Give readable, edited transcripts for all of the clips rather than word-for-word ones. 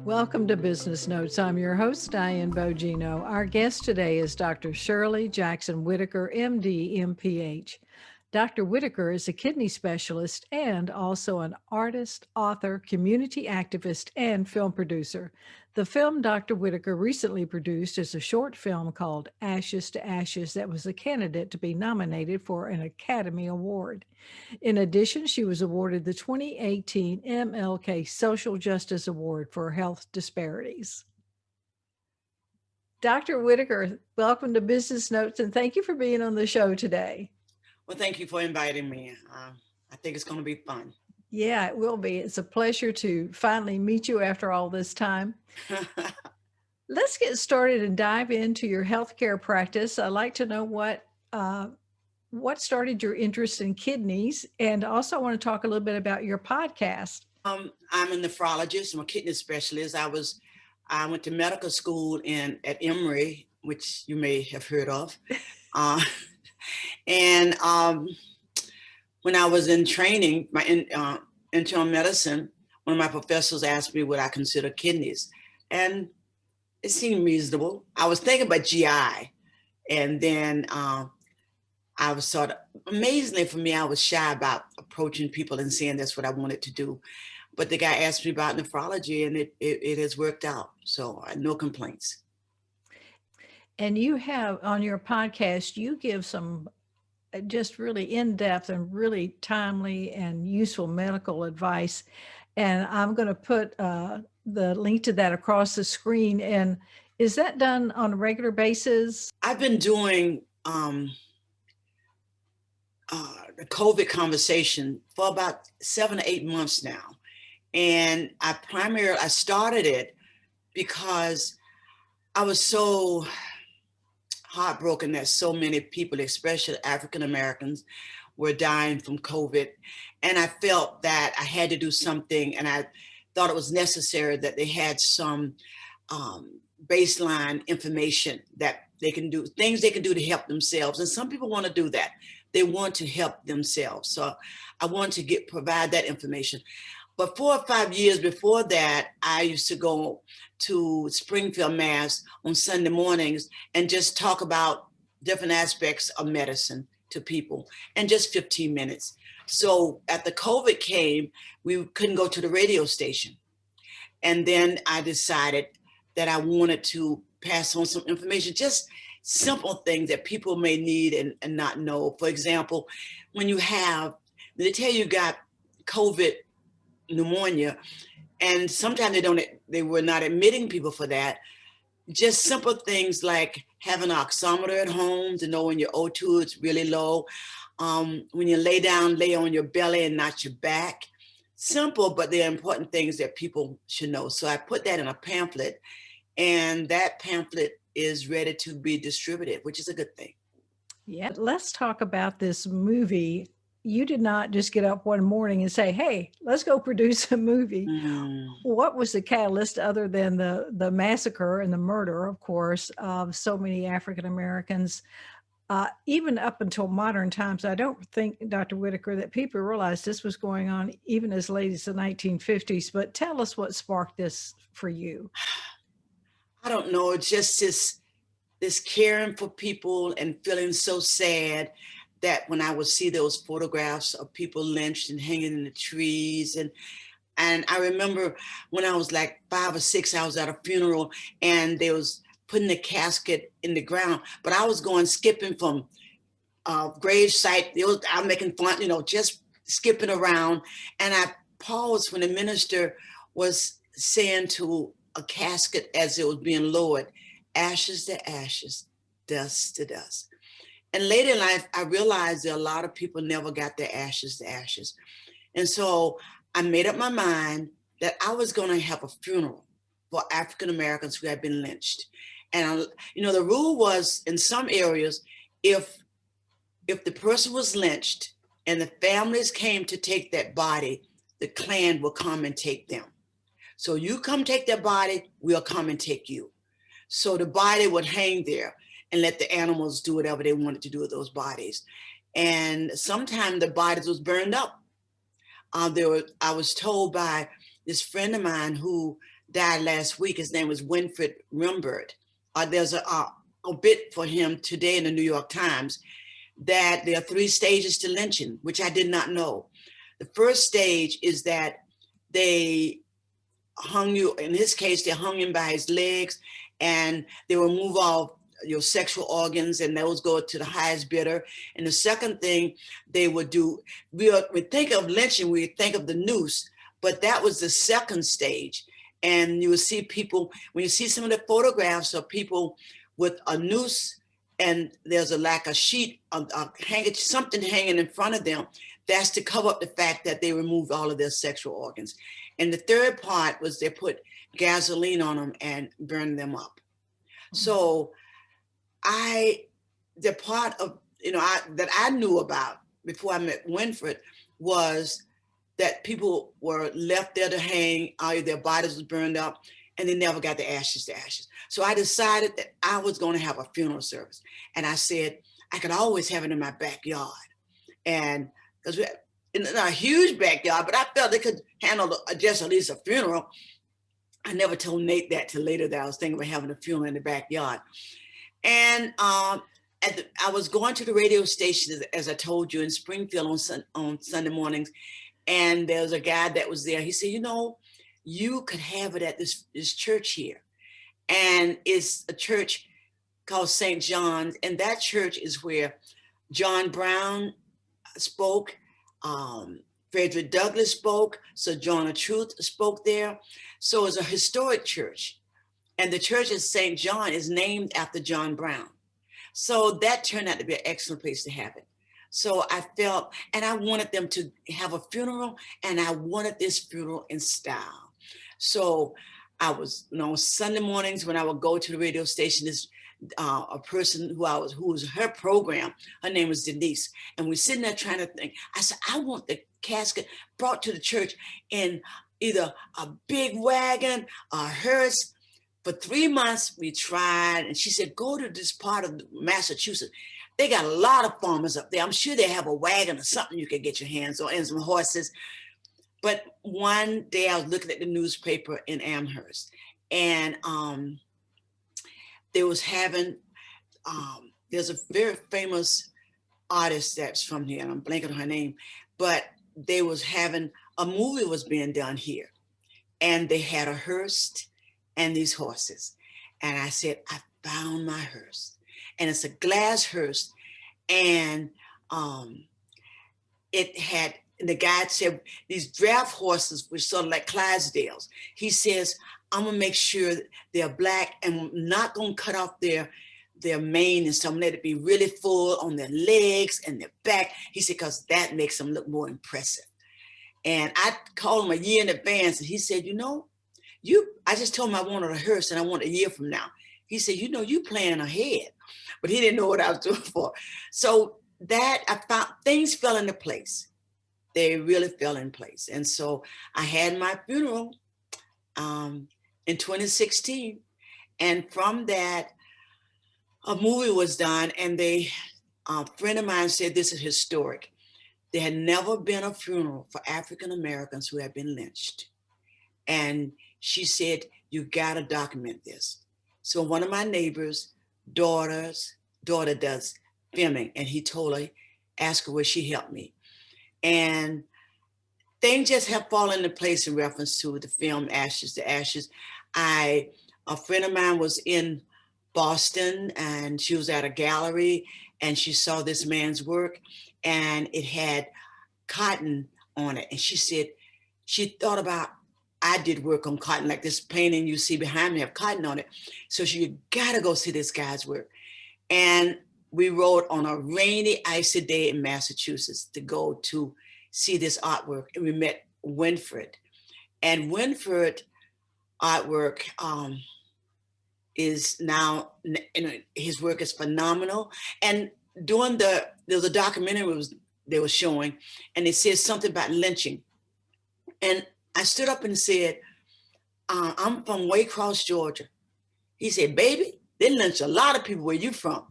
Welcome to Business Notes. I'm your host, Diane Bogino. Our guest today is Dr. Shirley Jackson Whitaker, MD, MPH. Dr. Whitaker is a kidney specialist and also an artist, author, community activist, and film producer. The film Dr. Whitaker recently produced is a short film called Ashes to Ashes that was a candidate to be nominated for an Academy Award. In addition, she was awarded the 2018 MLK Social Justice Award for Health Disparities. Dr. Whitaker, welcome to Business Notes, and thank you for being on the show today. Well, thank you for inviting me. I think it's going to be fun. Yeah, it will be. It's a pleasure to finally meet you after all this time. Let's get started and dive into your healthcare practice. I'd like to know what started your interest in kidneys, and also I want to talk a little bit about your podcast. I'm a nephrologist. I'm a kidney specialist. I went to medical school at Emory, which you may have heard of. And when I was in training, my internal medicine, one of my professors asked me what I consider kidneys, and it seemed reasonable. I was thinking about GI, and then I was sort of, amazingly for me, I was shy about approaching people and saying that's what I wanted to do. But the guy asked me about nephrology, and it has worked out. So no complaints. And you have on your podcast, you give some just really in-depth and really timely and useful medical advice. And I'm going to put the link to that across the screen. And is that done on a regular basis? I've been doing the COVID conversation for about 7 or 8 months now. And I started it because I was so heartbroken that so many people, especially African Americans, were dying from COVID. And I felt that I had to do something, and I thought it was necessary that they had some baseline information that they can do, things they can do to help themselves. And some people want to do that. They want to help themselves. So I want to provide that information. But 4 or 5 years before that, I used to go to Springfield, Mass on Sunday mornings and just talk about different aspects of medicine to people in just 15 minutes. So after COVID came, we couldn't go to the radio station. And then I decided that I wanted to pass on some information, just simple things that people may need and not know. For example, when they tell you got COVID pneumonia, and sometimes they were not admitting people for that. Just simple things like having an oximeter at home to know when your O2 is really low. When you lay down, lay on your belly and not your back. Simple, but they're important things that people should know. So I put that in a pamphlet, and that pamphlet is ready to be distributed, which is a good thing. Yeah, let's talk about this movie. You did not just get up one morning and say, hey, let's go produce a movie. What was the catalyst other than the massacre and the murder, of course, of so many African Americans? Even up until modern times, I don't think, Dr. Whitaker, that people realized this was going on even as late as the 1950s. But tell us what sparked this for you. I don't know. It's just this caring for people and feeling so sad that when I would see those photographs of people lynched and hanging in the trees. And I remember when I was like 5 or 6, I was at a funeral and they was putting the casket in the ground, but I was skipping from grave site. I'm making fun, just skipping around. And I paused when the minister was saying to a casket as it was being lowered, ashes to ashes, dust to dust. And later in life, I realized that a lot of people never got their ashes to ashes. And so I made up my mind that I was going to have a funeral for African Americans who had been lynched. And, the rule was in some areas, if the person was lynched and the families came to take that body, the Klan will come and take them. So you come take their body, we'll come and take you. So the body would hang there and let the animals do whatever they wanted to do with those bodies. And sometimes the bodies was burned up. I was told by this friend of mine who died last week. His name was Winfred Rimbert. There's a bit for him today in the New York Times that there are 3 stages to lynching, which I did not know. The first stage is that they hung you, in his case, they hung him by his legs, and they remove all your sexual organs, and those go to the highest bidder. And the second thing they would do, we think of lynching, we think of the noose, but that was the second stage. And you will see people, when you see some of the photographs of people with a noose, and there's a sheet, a handkerchief, something hanging in front of them, that's to cover up the fact that they removed all of their sexual organs. And the third part was they put gasoline on them and burned them up. So the part of, that I knew about before I met Winfred was that people were left there to hang, their bodies was burned up, and they never got the ashes to ashes. So I decided that I was going to have a funeral service. And I said, I could always have it in my backyard. And because we had a huge backyard, but I felt they could handle just at least a funeral. I never told Nate that till later, that I was thinking about having a funeral in the backyard. And I was going to the radio station, as I told you, in Springfield on Sunday mornings. And there was a guy that was there. He said, you could have it at this church here. And it's a church called St. John's. And that church is where John Brown spoke. Frederick Douglass spoke. Sojourner Truth spoke there. So it's a historic church. And the church at St. John is named after John Brown. So that turned out to be an excellent place to have it. So I felt, and I wanted them to have a funeral, and I wanted this funeral in style. So I was, Sunday mornings when I would go to the radio station, this a person who was her program, her name was Denise. And we're sitting there trying to think. I said, I want the casket brought to the church in either a big wagon, a hearse. For 3 months, we tried, and she said, go to this part of Massachusetts. They got a lot of farmers up there. I'm sure they have a wagon or something you could get your hands on, and some horses. But one day I was looking at the newspaper in Amherst, and they was having, there's a very famous artist that's from here, and I'm blanking on her name, but they was having, a movie was being done here, and they had a hearse and these horses. And I said, I found my hearse. And it's a glass hearse. And it had, and the guy said, these draft horses were sort of like Clydesdales. He says, I'm gonna make sure they're black, and I'm not gonna cut off their mane and something, let it be really full on their legs and their back. He said, because that makes them look more impressive. And I called him a year in advance, and he said, I just told him I wanted a hearse, and I want a year from now. He said, you planning ahead. But he didn't know what I was doing for. So that I found, things fell into place. They really fell in place. And so I had my funeral in 2016. And from that, a movie was done, and a friend of mine said, this is historic. There had never been a funeral for African Americans who had been lynched. And she said, you gotta document this. So one of my neighbors' daughter does filming, and he told her, ask her, will she help me? And things just have fallen into place in reference to the film Ashes to Ashes. A friend of mine was in Boston, and she was at a gallery, and she saw this man's work, and it had cotton on it. And she said, she thought about, I did work on cotton, like this painting you see behind me have cotton on it. So she gotta go see this guy's work. And we rode on a rainy, icy day in Massachusetts to go to see this artwork. And we met Winfred. And Winfred artwork is now, his work is phenomenal. And there was a documentary they were showing, and it says something about lynching. And I stood up and said, I'm from Waycross, Georgia. He said, baby, they lynch a lot of people. Where you from?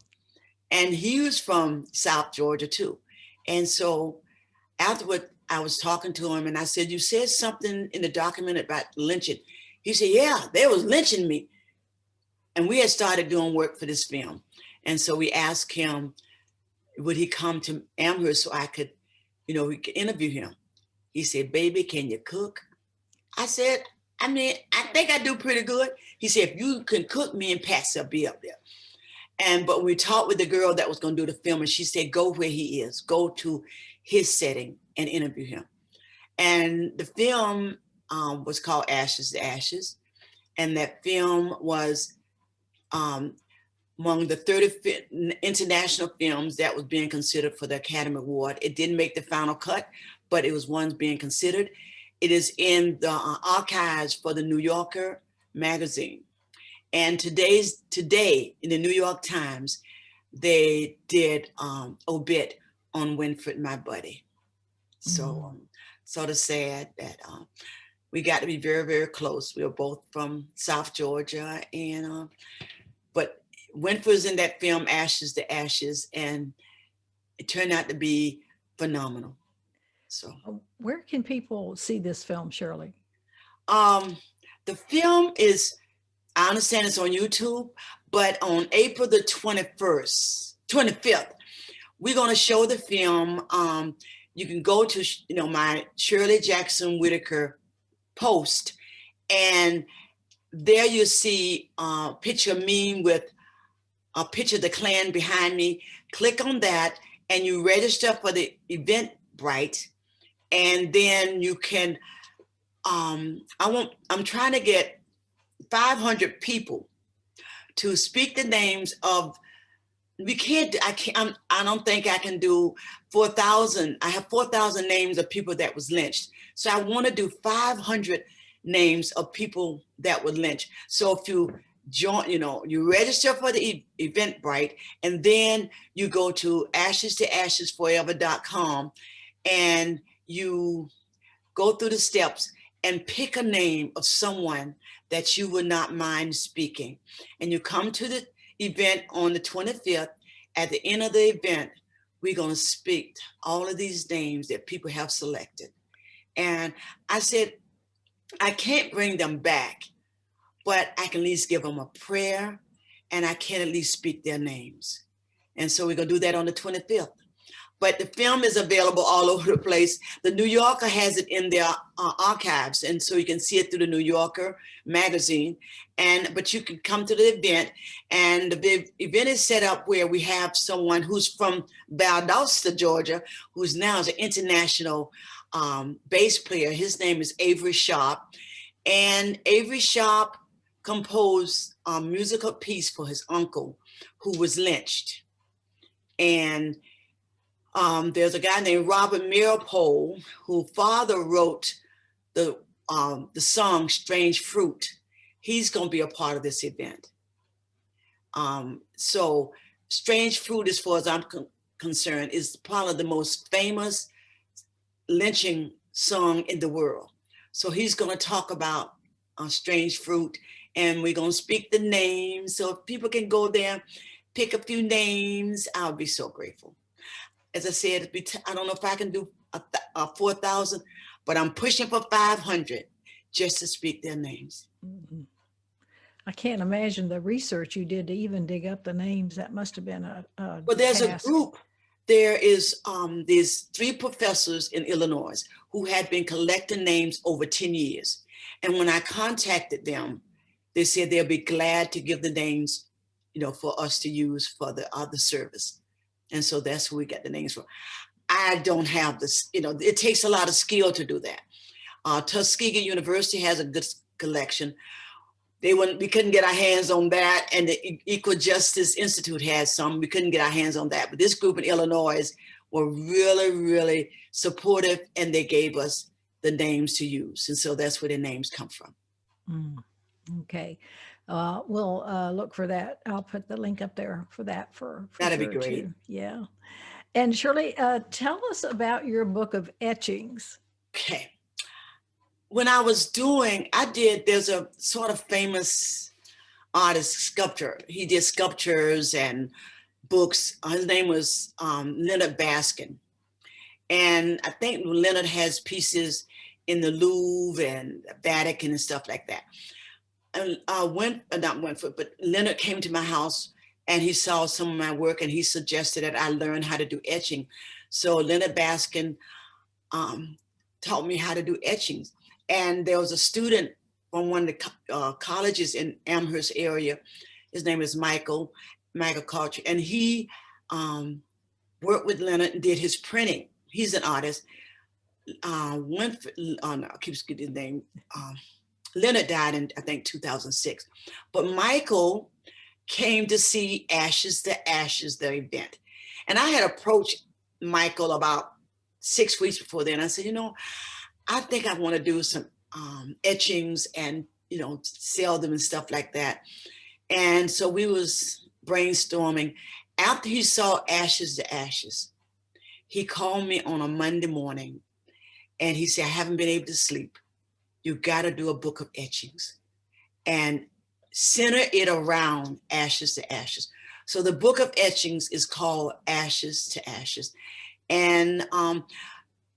And he was from South Georgia too. And so afterward, I was talking to him, and I said, you said something in the document about lynching. He said, yeah, they was lynching me. And we had started doing work for this film. And so we asked him, would he come to Amherst so I could, we could interview him. He said, baby, can you cook? I said, I mean, I think I do pretty good. He said, if you can cook, me and Patsy will be up there. But we talked with the girl that was going to do the film, and she said, go where he is, go to his setting and interview him. And the film was called Ashes to Ashes. And that film was among the 30 international films that was being considered for the Academy Award. It didn't make the final cut, but it was one being considered. It is in the archives for the New Yorker magazine. And today in the New York Times, they did obit on Winfred, my buddy. So sort of sad that we got to be very, very close. We were both from South Georgia, and but Winfred was in that film Ashes to Ashes, and it turned out to be phenomenal. So where can people see this film, Shirley? The film is, I understand it's on YouTube, but on April the 25th, we're going to show the film. You can go to, my Shirley Jackson Whitaker post, and there you see a picture of me with a picture of the Klan behind me. Click on that, and you register for the Eventbrite, and then you can. I'm trying to get 500 people to speak the names of. I don't think I can do 4,000. I have 4,000 names of people that was lynched. So I want to do 500 names of people that were lynched. So if you join, you register for the Eventbrite, and then you go to ashes2ashesforever.com, and you go through the steps and pick a name of someone that you would not mind speaking. And you come to the event on the 25th. At the end of the event, we're going to speak all of these names that people have selected. And I said, I can't bring them back, but I can at least give them a prayer, and I can at least speak their names. And so we're going to do that on the 25th. But the film is available all over the place. The New Yorker has it in their archives, and so you can see it through the New Yorker magazine. But you can come to the event, and the event is set up where we have someone who's from Valdosta, Georgia, who's now is an international bass player. His name is Avery Sharp, and Avery Sharp composed a musical piece for his uncle, who was lynched. And there's a guy named Robert Meeropole, whose father wrote the song Strange Fruit. He's going to be a part of this event. So Strange Fruit, as far as I'm concerned, is probably the most famous lynching song in the world. So he's going to talk about Strange Fruit, and we're going to speak the names. So if people can go there, pick a few names, I'll be so grateful. As I said, I don't know if I can do 4,000, but I'm pushing for 500 just to speak their names. Mm-hmm. I can't imagine the research you did to even dig up the names. That must have been a well, there's task. A group. There is these 3 professors in Illinois who had been collecting names over 10 years. And when I contacted them, they said they'll be glad to give the names, for us to use for the other service. And so that's who we get the names from. I don't have this, it takes a lot of skill to do that. Tuskegee University has a good collection. We couldn't get our hands on that. And the Equal Justice Institute has some. We couldn't get our hands on that. But this group in Illinois were really, really supportive, and they gave us the names to use. And so that's where the names come from. Okay. We'll look for that. I'll put the link up there for that for that'd sure be great. Too. Yeah. And Shirley, tell us about your book of etchings. Okay. When I was there's a sort of famous artist, sculptor. He did sculptures and books. His name was Leonard Baskin. And I think Leonard has pieces in the Louvre and the Vatican and stuff like that. And not Winford, but Leonard came to my house and he saw some of my work and he suggested that I learn how to do etching. So Leonard Baskin um, taught me how to do etchings. And there was a student from one of the colleges in Amherst area. His name is Michael Culture. And he worked with Leonard and did his printing. He's an artist. Winford, no, I keep getting the name. Leonard died in, I think, 2006. But Michael came to see Ashes to Ashes, the event. And I had approached Michael about 6 weeks before then. I said, I think I want to do some etchings and, sell them and stuff like that. And so we was brainstorming. After he saw Ashes to Ashes, he called me on a Monday morning and he said, I haven't been able to sleep. You got to do a book of etchings and center it around Ashes to Ashes. So the book of etchings is called Ashes to Ashes. And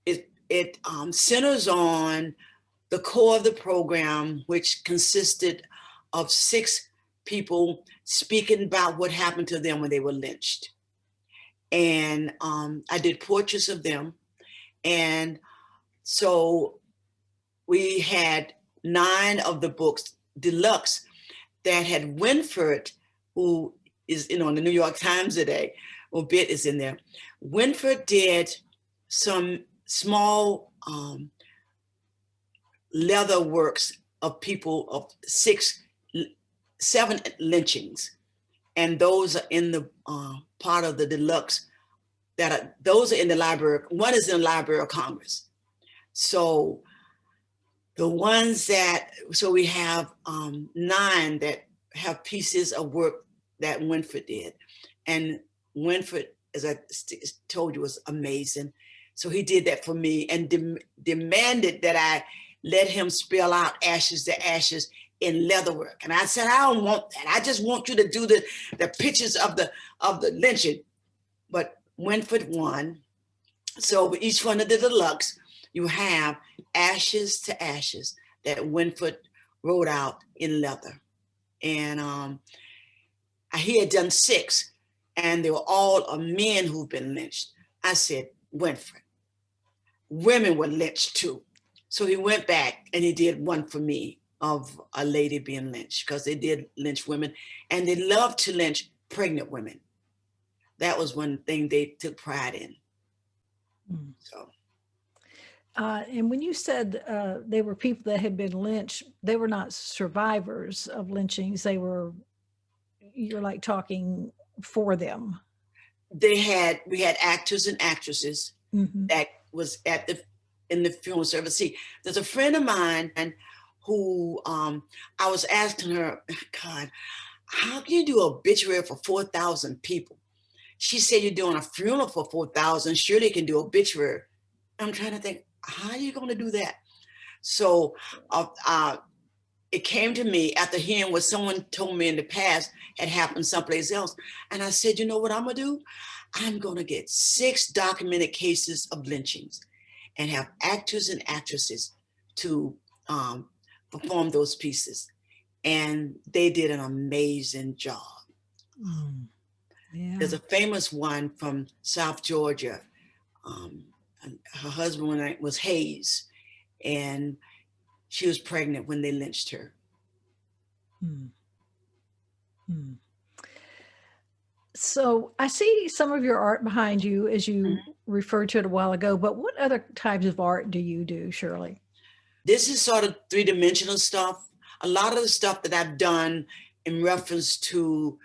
it centers on the core of the program, which consisted of 6 people speaking about what happened to them when they were lynched. And I did portraits of them. And so we had 9 of the books, deluxe, that had Winford, who is in the New York Times today, or bit is in there. Winford did some small leather works of people of 7 lynchings. And those are in the part of the deluxe those are in the library. One is in the Library of Congress. So the ones so we have 9 that have pieces of work that Winford did. And Winford, as I told you, was amazing. So he did that for me and demanded that I let him spell out Ashes to Ashes in leatherwork. And I said, I don't want that. I just want you to do the pictures of the lynching. But Winford won. So with each one of the deluxe, you have Ashes to Ashes that Winford wrote out in leather. And he had done 6, and they were all men who've been lynched. I said, Winford, women were lynched too. So he went back and he did one for me of a lady being lynched, because they did lynch women, and they loved to lynch pregnant women. That was one thing they took pride in. Mm. So. And when you said they were people that had been lynched, they were not survivors of lynchings. You're like talking for them. We had actors and actresses that was in the funeral service. See, there's a friend of mine who I was asking her, God, how can you do an obituary for 4,000 people? She said, you're doing a funeral for 4,000. Surely you can do obituary. I'm trying to think, how are you going to do that? So it came to me after hearing what someone told me in the past had happened someplace else. And I said, you know what I'm going to do? I'm going to get 6 documented cases of lynchings and have actors and actresses to perform those pieces. And they did an amazing job. Mm. Yeah. There's a famous one from South Georgia. Her husband was Hayes, and she was pregnant when they lynched her. Hmm. Hmm. So I see some of your art behind you, as you referred to it a while ago, but what other types of art do you do, Shirley? This is sort of 3-dimensional stuff. A lot of the stuff that I've done in reference to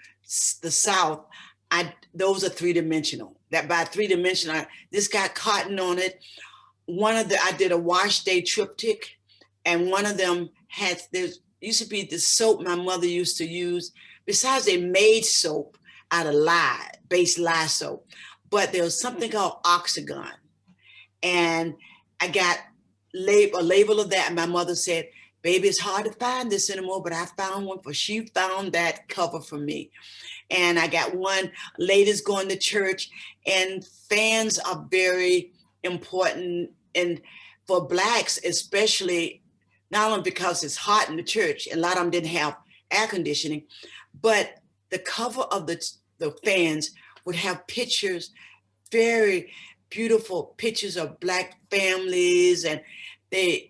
the South, those are 3-dimensional. That by 3-dimensional, this got cotton on it. I did a wash day triptych, and one of them there used to be the soap my mother used to use. Besides, they made soap out of base lye soap, but there was something called Oxygon, and I got a label of that, and my mother said, baby, it's hard to find this anymore, but I found one she found that cover for me. And I got one, ladies going to church, and fans are very important. And for Blacks, especially, not only because it's hot in the church, and a lot of them didn't have air conditioning, but the cover of the fans would have pictures, very beautiful pictures of Black families. And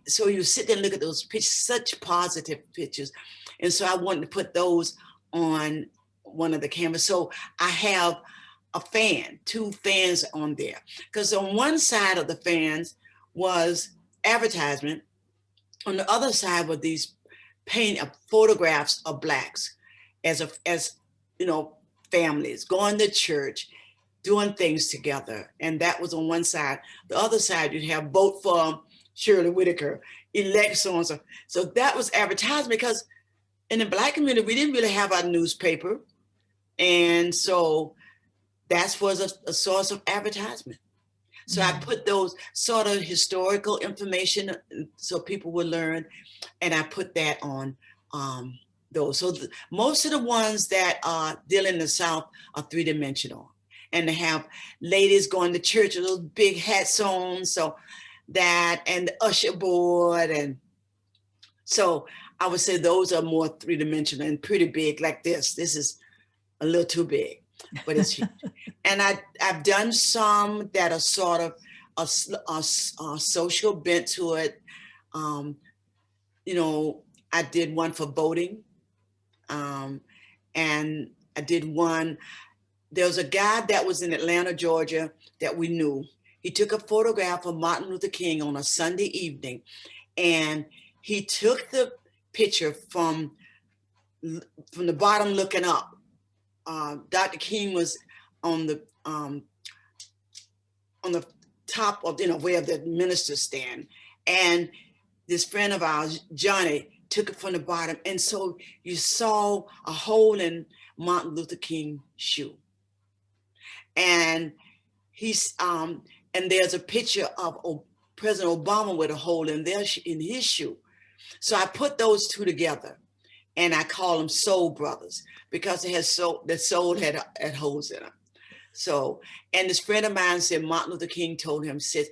so you sit there and look at those pictures, such positive pictures. And so I wanted to put those on one of the cameras. So I have two fans on there. Because on one side of the fans was advertisement. On the other side were these photographs of Blacks as you know, families going to church, doing things together. And that was on one side. The other side, you'd have vote for Shirley Whittaker, elect so and so. So that was advertisement, because in the Black community, we didn't really have our newspaper. And so that was a source of advertisement. So I put those sort of historical information so people would learn, and I put that on those. So most of the ones that deal in the South are three-dimensional, and they have ladies going to church with those big hats on, so that, and the usher board. And so I would say those are more three-dimensional and pretty big, like this. This is a little too big, but it's huge. And I've done some that are sort of a social bent to it. You know, I did one for voting, and I did one. There was a guy that was in Atlanta, Georgia, that we knew. He took a photograph of Martin Luther King on a Sunday evening, and he took the picture from the bottom looking up. Dr. King was on the top of, where the ministers stand, and this friend of ours, Johnny, took it from the bottom, and so you saw a hole in Martin Luther King's shoe, and and there's a picture of President Obama with a hole in his shoe. So I put those two together, and I call them Soul Brothers, because the soul had holes in them. So, and this friend of mine said Martin Luther King told him, says,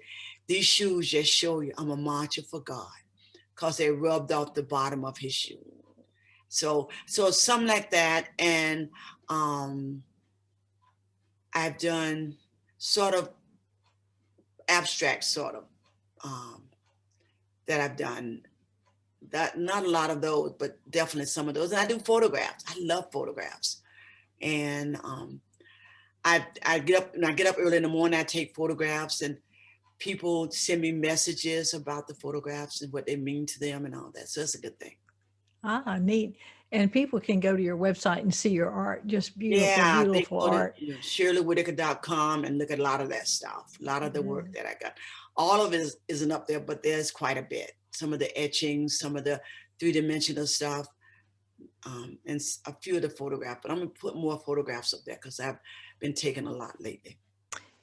these shoes just show you I'm a marcher for God, because they rubbed off the bottom of his shoe. So something like that. And I've done sort of abstract that I've done. That, not a lot of those, but definitely some of those. And I do photographs. I love photographs. And I get up early in the morning, I take photographs, and people send me messages about the photographs and what they mean to them and all that. So it's a good thing. Ah, neat. And people can go to your website and see your art. Just beautiful, Yeah, they beautiful go to art. ShirleyWhitaker.com and look at a lot of that stuff, a lot of the work that I got. All of it isn't up there, but there's quite a bit. Some of the etchings, some of the three-dimensional stuff, and a few of the photographs. But I'm going to put more photographs up there because I've been taking a lot lately.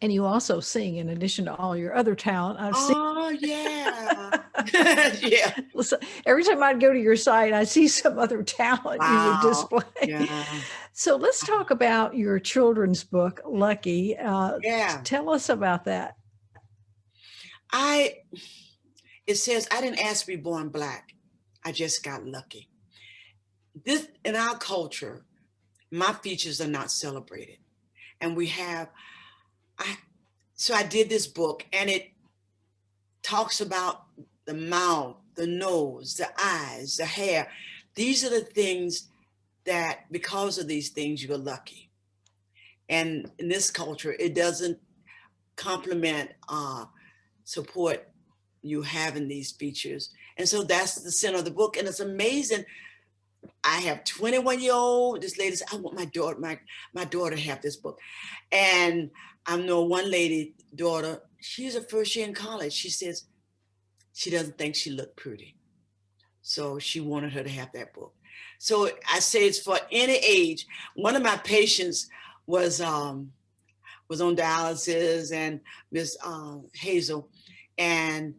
And you also sing in addition to all your other talent. I've seen. Oh, yeah. Yeah. Listen, every time I'd go to your site, I see some other talent you would Wow. display. Yeah. So let's talk about your children's book, Lucky. Yeah. Tell us about that. It says, I didn't ask to be born Black. I just got lucky. This, in our culture, my features are not celebrated. And so I did this book, and it talks about the mouth, the nose, the eyes, the hair. These are the things that, because of these things, you're lucky. And in this culture, it doesn't compliment, support you having these features. And so that's the center of the book. And it's amazing. I have 21-year-old, this lady said, I want my daughter to have this book. And I know one lady daughter, she's a first year in college. She says she doesn't think she looked pretty. So she wanted her to have that book. So I say it's for any age. One of my patients was on dialysis, and Miss Hazel, and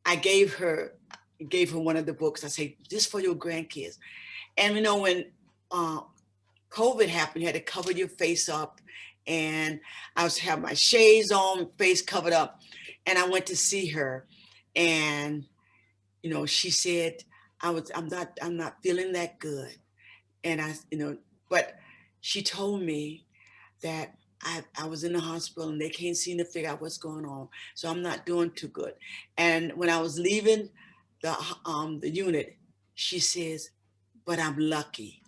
I gave her one of the books. I say, this for your grandkids. And when COVID happened, you had to cover your face up, and I was have my shades on, face covered up, and I went to see her, and she said, I'm not feeling that good. And but she told me that I was in the hospital and they can't seem to figure out what's going on. So I'm not doing too good. And when I was leaving the unit, she says, but I'm lucky.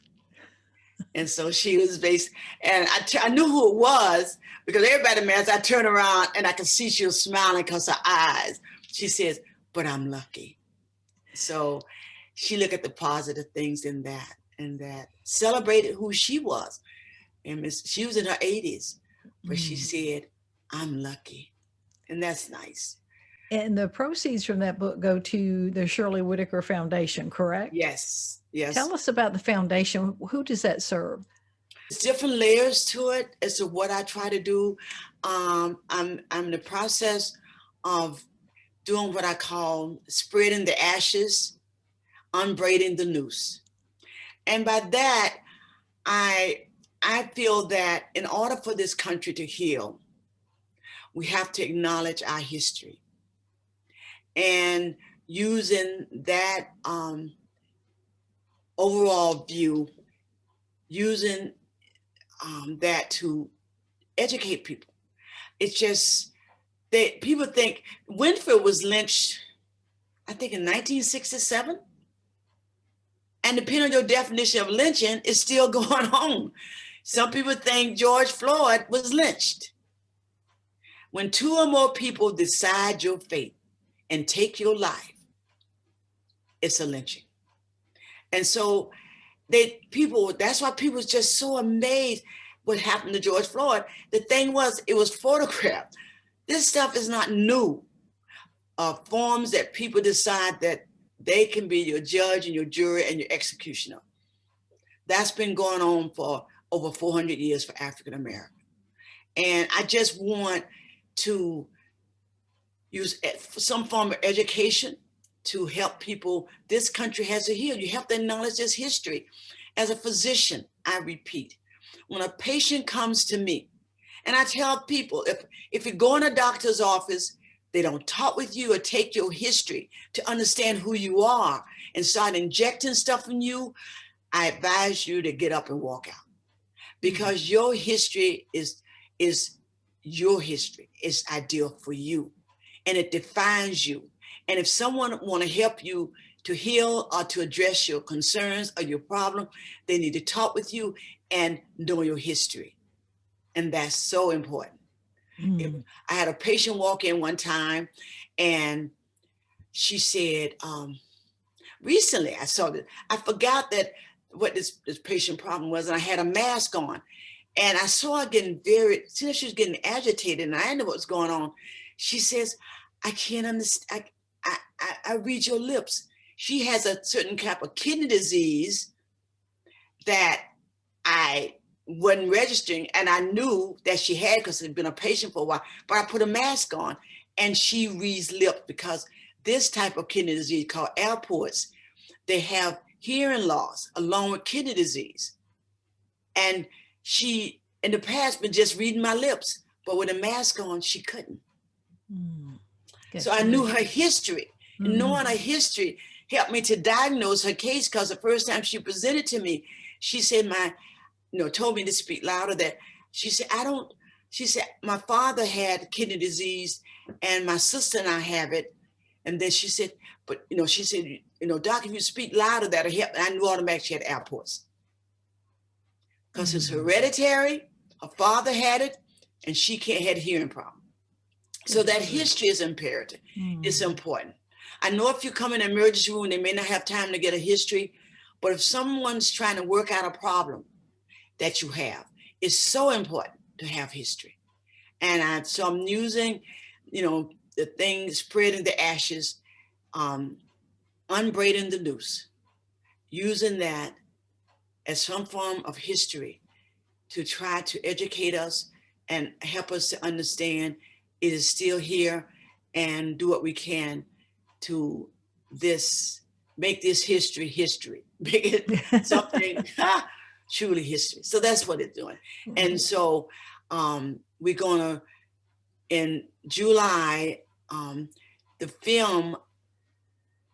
And so she was based, and I knew who it was because everybody, man, as I turn around and I could see she was smiling because her eyes, she says, but I'm lucky. So she looked at the positive things in that, and that celebrated who she was. And she was in her 80s, but she said, I'm lucky. And that's nice. And the proceeds from that book go to the Shirley Whittaker Foundation, correct? Yes, yes. Tell us about the foundation. Who does that serve? There's different layers to it as to what I try to do. I'm in the process of doing what I call spreading the ashes, unbraiding the noose. And by that, I feel that in order for this country to heal, we have to acknowledge our history. And using that overall view, using that to educate people. It's just that people think Winfield was lynched, I think, in 1967. And depending on your definition of lynching, it's still going on. Some people think George Floyd was lynched. When two or more people decide your fate and take your life, it's a lynching. And so that's why people was just so amazed what happened to George Floyd. The thing was, it was photographed. This stuff is not new. Forms that people decide that they can be your judge and your jury and your executioner. That's been going on for over 400 years for African Americans. And I just want to use some form of education to help people. This country has to heal. You have to acknowledge this history. As a physician, I repeat, when a patient comes to me, and I tell people, if you go in a doctor's office, they don't talk with you or take your history to understand who you are and start injecting stuff in you, I advise you to get up and walk out, because your history is your history. It's ideal for you, and it defines you. And if someone want to help you to heal or to address your concerns or your problem, they need to talk with you and know your history. And that's so important. If I had a patient walk in one time, and she said, recently I saw that I forgot that what this patient problem was, and I had a mask on, and I saw her getting she was getting agitated, and I didn't know what was going on. She says, I can't understand. I read your lips. She has a certain type of kidney disease that I wasn't registering, and I knew that she had because she'd been a patient for a while, but I put a mask on, and she reads lips because this type of kidney disease called Alport's, they have hearing loss along with kidney disease. And she, in the past, been just reading my lips, but with a mask on, she couldn't. So I knew her history, and knowing her history helped me to diagnose her case, because the first time she presented to me, she said, told me to speak louder, that she said, my father had kidney disease and my sister and I have it. And then she said, but, she said, doc, if you speak louder, that'll help. And I knew automatically she had Alport's. Because it's hereditary, her father had it, and she had a hearing problem. So that history is imperative. It's important. I know if you come in an emergency room, they may not have time to get a history, but if someone's trying to work out a problem that you have, it's so important to have history. And so I'm using, the thing, spreading the ashes, unbraiding the noose, using that as some form of history to try to educate us and help us to understand it is still here, and do what we can to make this history, make it something truly history. So that's what it's doing. And so we're gonna, in July, the film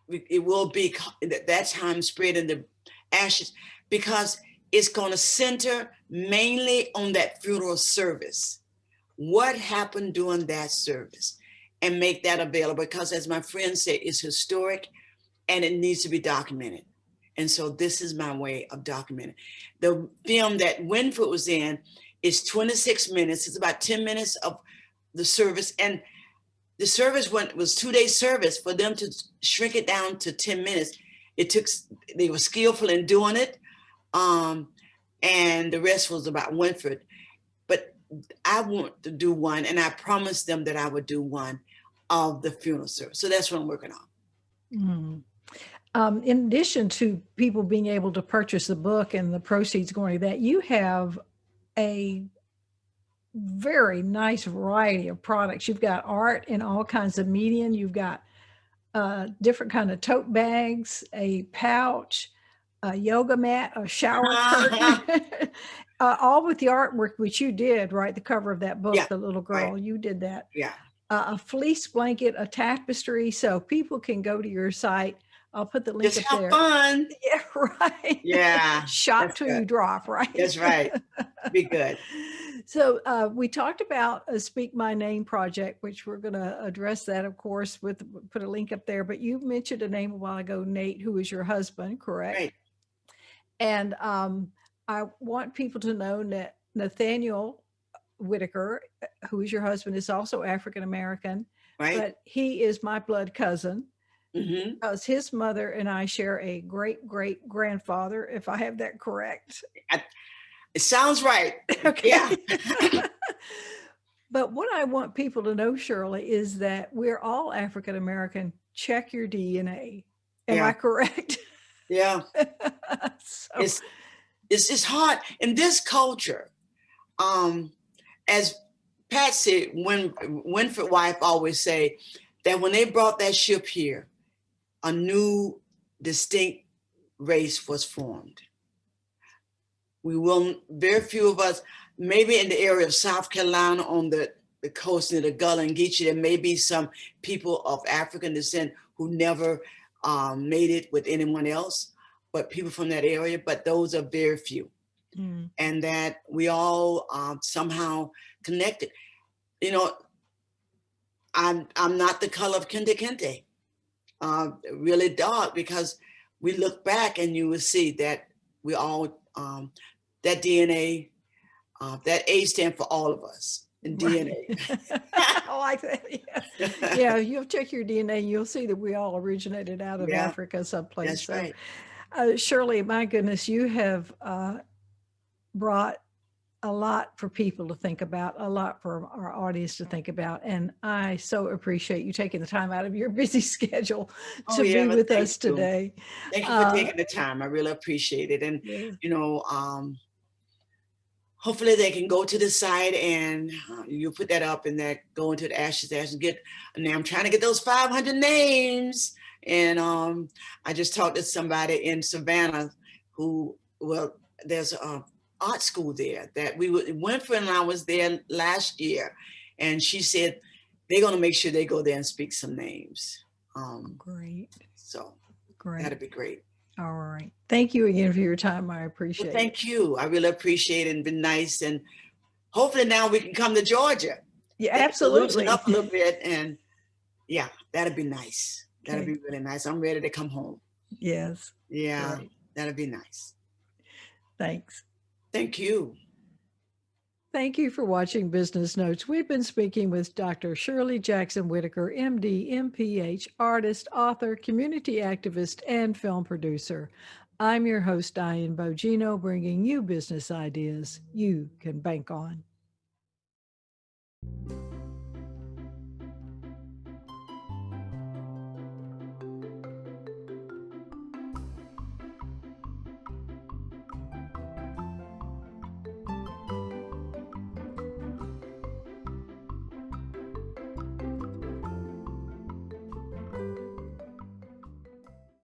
it will be that time spread in the ashes, because it's going to center mainly on that funeral service. What happened during that service, and make that available, because as my friend said, it's historic and it needs to be documented. And so this is my way of documenting. The film that Winford was in is 26 minutes. It's about 10 minutes of the service. And the service was 2 day service. For them to shrink it down to 10 minutes, they were skillful in doing it. And the rest was about Winford. But I want to do one, and I promised them that I would do one of the funeral service. So that's what I'm working on. Mm. In addition to people being able to purchase the book and the proceeds going to that, you have a very nice variety of products. You've got art in all kinds of medium. You've got different kind of tote bags, a pouch, a yoga mat, a shower curtain, all with the artwork which you did, right? The cover of that book, Yeah, The Little Girl, right. you did that. Yeah. A fleece blanket, a tapestry, so people can go to your site. I'll put the link Just up have there. fun. Yeah, right. Yeah. Shop till you drop, right? That's right. Be good. So we talked about a Speak My Name project, which we're going to address that, of course, put a link up there. But you mentioned a name a while ago, Nate, who is your husband, correct? Right. And I want people to know that Nathaniel Whitaker, who is your husband, is also African American, Right. but he is my blood cousin. Mm-hmm. Because his mother and I share a great great grandfather, if I have that correct. It sounds right. Okay. Yeah. But what I want people to know, Shirley, is that we're all African American. Check your DNA. Am I correct? Yeah. So, it's hard in this culture. As Pat said, when Winford wife always say that when they brought that ship here, a new distinct race was formed. Very few of us, maybe in the area of South Carolina on the coast near the Gullah and Geechee, there may be some people of African descent who never made it with anyone else, but people from that area, but those are very few. Mm. And that we all somehow connected. You know, I'm not the color of Kente Kente, really dark, because we look back and you will see that we all, that DNA, that A stand for all of us in DNA. I like that. Yeah. Yeah, you'll check your DNA, you'll see that we all originated out of Africa someplace. That's so, right. Shirley, my goodness, you have brought a lot for people to think about, a lot for our audience to think about. And I so appreciate you taking the time out of your busy schedule to be with us today. Thank you for taking the time. I really appreciate it. And, you know, hopefully they can go to the site and you put that up and that go into the ashes and get, and I'm trying to get those 500 names. And I just talked to somebody in Savannah who, well, there's a art school there that Winfred and I was there last year, and she said they're going to make sure they go there and speak some names. Great. So great. That'd be great. All right. Thank you again for your time. I appreciate it. Thank you. I really appreciate it and been nice. And hopefully now we can come to Georgia. Yeah, absolutely. Loosen up a little bit, and yeah, that'd be nice. That'd be really nice. I'm ready to come home. Yes. Yeah, that'd be nice. Thanks. Thank you. Thank you for watching Business Notes. We've been speaking with Dr. Shirley Jackson Whitaker, MD, MPH, artist, author, community activist, and film producer. I'm your host, Diane Bogino, bringing you business ideas you can bank on.